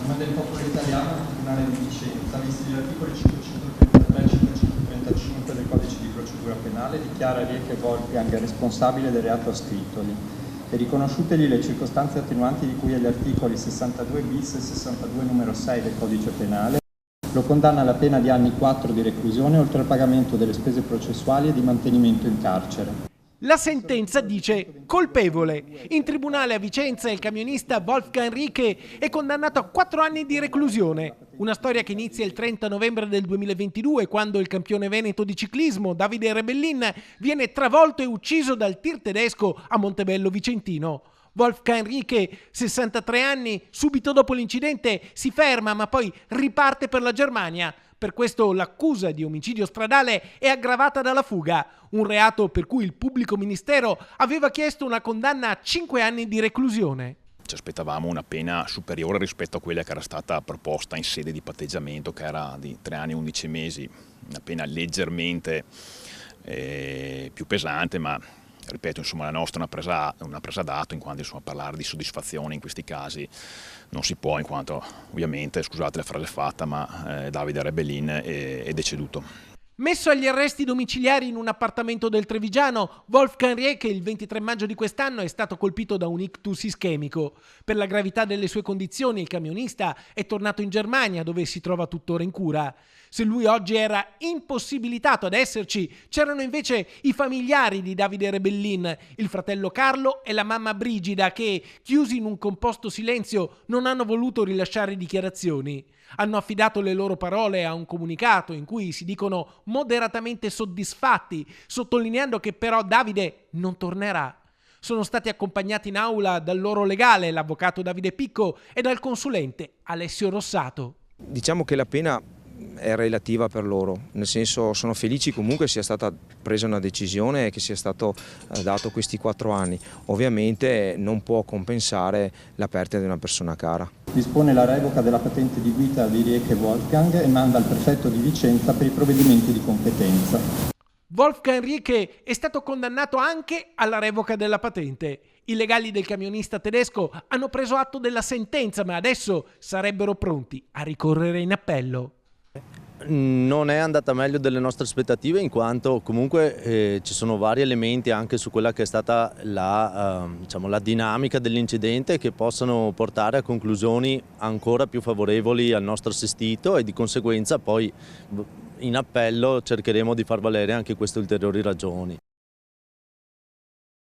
nome del popolo italiano, il Tribunale di Vicenza, visti gli articoli 533 e 535 del Codice di procedura penale, dichiara Rieke Wolfgang responsabile del reato a scrittoli e riconosciutegli le circostanze attenuanti di cui agli articoli 62 bis e 62 numero 6 del Codice penale, lo condanna alla pena di anni 4 di reclusione oltre al pagamento delle spese processuali e di mantenimento in carcere. La sentenza dice colpevole. In tribunale a Vicenza il camionista Wolfgang Rieke è condannato a 4 anni di reclusione. Una storia che inizia il 30 novembre del 2022, quando il campione veneto di ciclismo Davide Rebellin viene travolto e ucciso dal tir tedesco a Montebello Vicentino. Wolfgang Rieke, 63 anni, subito dopo l'incidente si ferma ma poi riparte per la Germania. Per questo l'accusa di omicidio stradale è aggravata dalla fuga, un reato per cui il pubblico ministero aveva chiesto una condanna a 5 anni di reclusione. Ci aspettavamo una pena superiore rispetto a quella che era stata proposta in sede di patteggiamento, che era di 3 anni e 11 mesi, una pena leggermente più pesante, ma ripeto, insomma, la nostra è una presa d'atto, in quanto insomma, parlare di soddisfazione in questi casi non si può, in quanto ovviamente, scusate la frase fatta, ma Davide Rebellin è deceduto. Messo agli arresti domiciliari in un appartamento del Trevigiano, Wolfgang Rieke il 23 maggio di quest'anno è stato colpito da un ictus ischemico. Per la gravità delle sue condizioni il camionista è tornato in Germania, dove si trova tuttora in cura. Se lui oggi era impossibilitato ad esserci, c'erano invece i familiari di Davide Rebellin, il fratello Carlo e la mamma Brigida che, chiusi in un composto silenzio, non hanno voluto rilasciare dichiarazioni. Hanno affidato le loro parole a un comunicato in cui si dicono moderatamente soddisfatti, sottolineando che però Davide non tornerà. Sono stati accompagnati in aula dal loro legale, l'avvocato Davide Picco, e dal consulente Alessio Rossato. Diciamo che la pena è relativa per loro, nel senso sono felici comunque sia stata presa una decisione e che sia stato dato questi 4 anni. Ovviamente non può compensare la perdita di una persona cara. Dispone la revoca della patente di guida di Rieke Wolfgang e manda al prefetto di Vicenza per i provvedimenti di competenza. Wolfgang Rieke è stato condannato anche alla revoca della patente. I legali del camionista tedesco hanno preso atto della sentenza, ma adesso sarebbero pronti a ricorrere in appello. Non è andata meglio delle nostre aspettative, in quanto comunque ci sono vari elementi anche su quella che è stata la dinamica dell'incidente, che possono portare a conclusioni ancora più favorevoli al nostro assistito, e di conseguenza poi in appello cercheremo di far valere anche queste ulteriori ragioni.